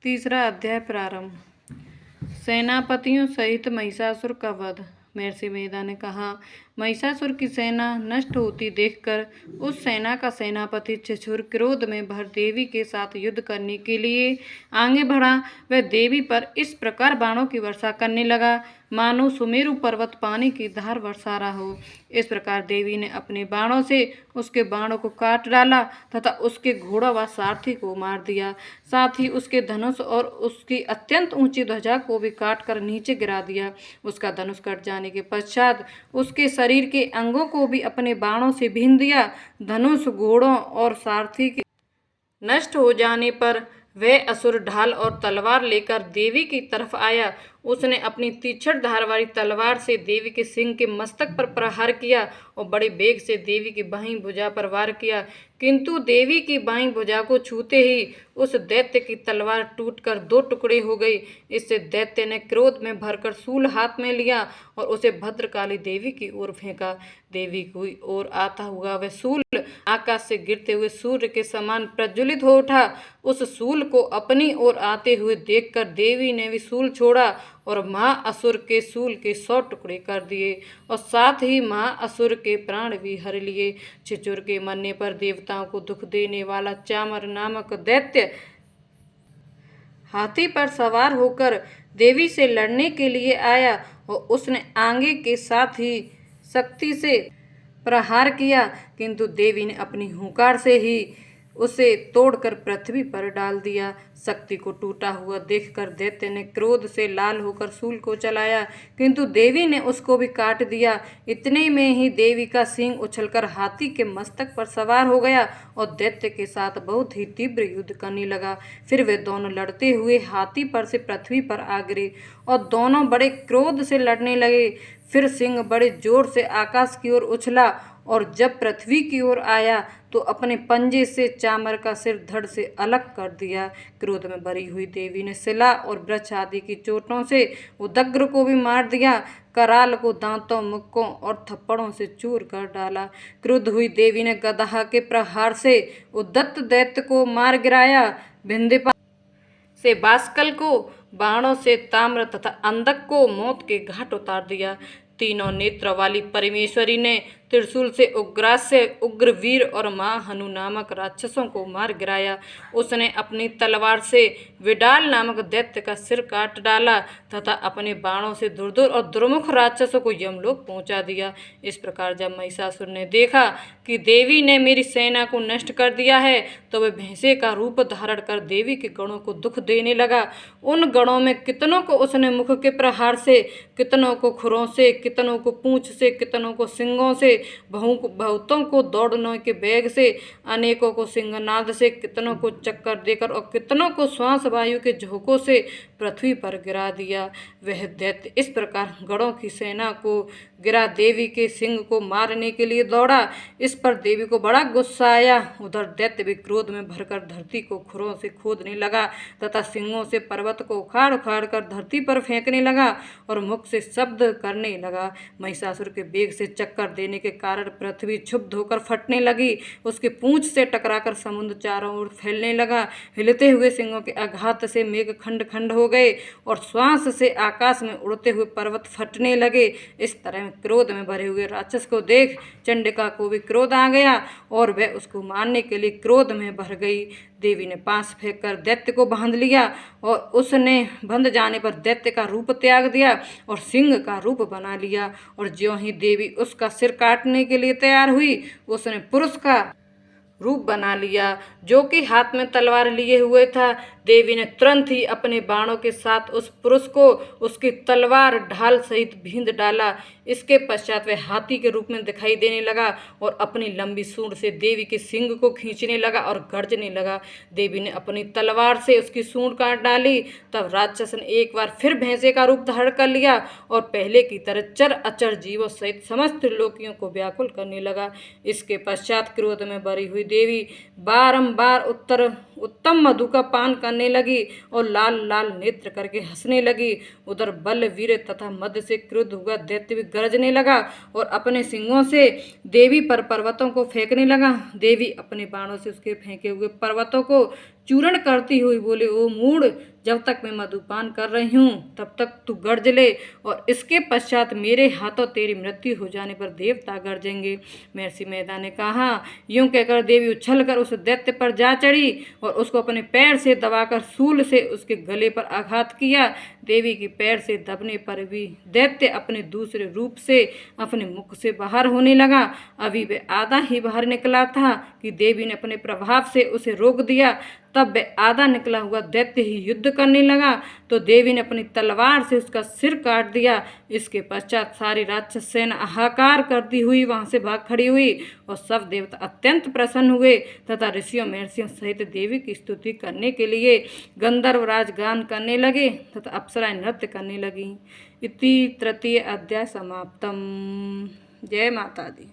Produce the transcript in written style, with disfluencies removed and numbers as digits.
तीसरा अध्याय प्रारंभ। सेनापतियों सहित महिषासुर का वध। महर्षि मेधा ने कहा, महिषासुर की सेना नष्ट होती देखकर उस सेना का सेनापति छिछुर क्रोध में भर देवी के साथ युद्ध करने के लिए आगे बढ़ा। वह देवी पर इस प्रकार बाणों की वर्षा करने लगा मानो सुमेरु पर्वत पानी की धार बरसा रहा हो। इस प्रकार देवी ने अपने बाणों से उसके बाणों को काट डाला तथा उसके घोड़ा व सारथी को मार दिया। साथ ही उसके धनुष और उसकी अत्यंत ऊंची ध्वजा को भी काट कर नीचे गिरा दिया। उसका धनुष कट जाने के पश्चात उसके शरीर के अंगों को भी अपने बाणों से बीन दिया। धनुष, घोड़ों और सारथी के नष्ट हो जाने पर वह असुर ढाल और तलवार लेकर देवी की तरफ आया। उसने अपनी तीक्ष्ण धार वाली तलवार से देवी के सिंह के मस्तक पर प्रहार किया और बड़े वेग से देवी की बाईं भुजा पर वार किया, किंतु देवी की बाईं भुजा को छूते ही उस दैत्य की तलवार टूटकर दो टुकड़े हो गई। इससे दैत्य ने क्रोध में भरकर शूल हाथ में लिया और उसे भद्रकाली देवी की ओर फेंका। देवी की ओर आता हुआ वह शूल आकाश से गिरते हुए सूर्य के समान प्रज्वलित हो उठा। उस शूल को अपनी ओर आते हुए देखकर देवी ने भी शूल छोड़ा और महाअसुर के शूल के 100 टुकड़े कर दिए और साथ ही महाअसुर के प्राण भी हर लिए। छिछुर के मरने पर देवताओं को दुख देने वाला चामर नामक दैत्य हाथी पर सवार होकर देवी से लड़ने के लिए आया और उसने आगे के साथ ही शक्ति से प्रहार किया, किंतु देवी ने अपनी हुंकार से ही उसे तोड़कर पृथ्वी पर डाल दिया। शक्ति को टूटा हुआ देखकर दैत्य ने क्रोध से लाल होकर शूल को चलाया, किंतु देवी ने उसको भी काट दिया। इतने में ही देवी का सिंह उछलकर हाथी के मस्तक पर सवार हो गया और दैत्य के साथ बहुत ही तीव्र युद्ध करने लगा। फिर वे दोनों लड़ते हुए हाथी पर से पृथ्वी पर आ गिरे और दोनों बड़े क्रोध से लड़ने लगे। फिर सिंह बड़े जोर से आकाश की ओर उछला और जब पृथ्वी की ओर आया तो अपने पंजे से चामर का सिर धड़ से अलग कर दिया। क्रोध में भरी हुई देवी ने शिला और वृक्ष आदि की चोटों से उदग्र को भी मार दिया। कराल को दांतों, मुक्कों और थप्पड़ों से चूर कर डाला। क्रुद्ध हुई देवी ने गदा के प्रहार से उद्दत दैत्य को मार गिराया। भिंदीपाल से बाष्कल को बाणों से ताम्र तथा अंधक को मौत के घाट उतार दिया। तीनों नेत्र वाली परमेश्वरी ने त्रिशूल से उग्रास्य, उग्रवीर और महाहनु नामक राक्षसों को मार गिराया। उसने अपनी तलवार से विडाल नामक दैत्य का सिर काट डाला तथा अपने बाणों से दुर्धुर और दुर्मुख राक्षसों को यमलोक पहुंचा दिया। इस प्रकार जब महिषासुर ने देखा कि देवी ने मेरी सेना को नष्ट कर दिया है तो वह भैंसे का रूप धारण कर देवी के गणों को दुख देने लगा। उन गणों में कितनों को उसने मुख के प्रहार से, कितनों को खुरों से, कितनों को पूंछ से, कितनों को सिंगों से, बहुतों को दौड़ने के वेग से, अनेकों को सिंहनाद से, कितनों को चक्कर देकर और कितनों को श्वास वायु के झोंकों से पृथ्वी पर गिरा दिया। वह दैत्य इस प्रकार गणों की सेना को गिरा देवी के सिंह को मारने के लिए दौड़ा। इस पर देवी को बड़ा गुस्सा आया। उधर दैत्य भी क्रोध में भरकर धरती को खुरों से खोदने लगा तथा सिंगों से पर्वत को उखाड़ उखाड़ कर धरती पर फेंकने लगा और मुख से शब्द करने लगा। महिषासुर के वेग से चक्कर देने के कारण पृथ्वी क्षुब्ध होकर फटने लगी। उसकी पूंछ से टकराकर समुद्र चारों ओर फैलने लगा। हिलते हुए सिंगों के आघात से मेघ खंड खंड हो गए और श्वास से आकाश में उड़ते हुए पर्वत फटने लगे। इस तरह क्रोध में भरे हुए राक्षस को देख चंडिका को भी क्रोध आ गया और वह उसको मारने के लिए क्रोध में भर गई। देवी ने पास फेंककर दैत्य को बांध लिया और उसने बंध जाने पर दैत्य का रूप त्याग दिया और सिंह का रूप बना लिया। और ज्यों ही देवी उसका सिर काटने के लिए तैयार हुई, उसने पुरुष का रूप बना लिया जो कि हाथ में तलवार लिए हुए था। देवी ने तुरंत ही अपने बाणों के साथ उस पुरुष को उसकी तलवार ढाल सहित भींद डाला। इसके पश्चात वह हाथी के रूप में दिखाई देने लगा और अपनी लंबी सूंड से देवी के सिंग को खींचने लगा और गर्जने लगा। देवी ने अपनी तलवार से उसकी सूंड काट डाली। तब राक्षस ने एक बार फिर भैंसे का रूप धारण कर लिया और पहले की तरह चर अचर जीवों सहित समस्त लोकियों को व्याकुल करने लगा। इसके पश्चात क्रोध में भरी हुई देवी बारंबार उत्तर उत्तम मधु का पान करने लगी और लाल लाल नेत्र करके हंसने लगी। उधर बलवीर तथा मद से क्रुद्ध हुआ दैत्य भी गरजने लगा और अपने सिंगों से देवी पर पर्वतों को फेंकने लगा। देवी अपने बाणों से उसके फेंके हुए पर्वतों को चूर्ण करती हुई बोले, ओ मूढ़, जब तक मैं मधुपान कर रही हूँ तब तक तू गर्ज ले, और इसके पश्चात मेरे हाथों तेरी मृत्यु हो जाने पर देवता गर्जेंगे। महर्षि मेधा ने कहा। यूं कहकर देवी उछलकर उस दैत्य पर जा चढ़ी और उसको अपने पैर से दबाकर शूल से उसके गले पर आघात किया। देवी के पैर से दबने पर भी दैत्य अपने दूसरे रूप से अपने मुख से बाहर होने लगा। अभी वह आधा ही बाहर निकला था कि देवी ने अपने प्रभाव से उसे रोक दिया। तब वह आधा निकला हुआ दैत्य ही युद्ध करने लगा तो देवी ने अपनी तलवार से उसका सिर काट दिया। इसके पश्चात सारी राक्षस सेना हाहाकार करती हुई वहां से भाग खड़ी हुई और सब देवता अत्यंत प्रसन्न हुए तथा ऋषियों महर्षियों सहित देवी की स्तुति करने के लिए गंधर्वराज गान करने लगे तथा अप्सराएं नृत्य करने लगी। इति तृतीय अध्याय समाप्तम। जय माता दी।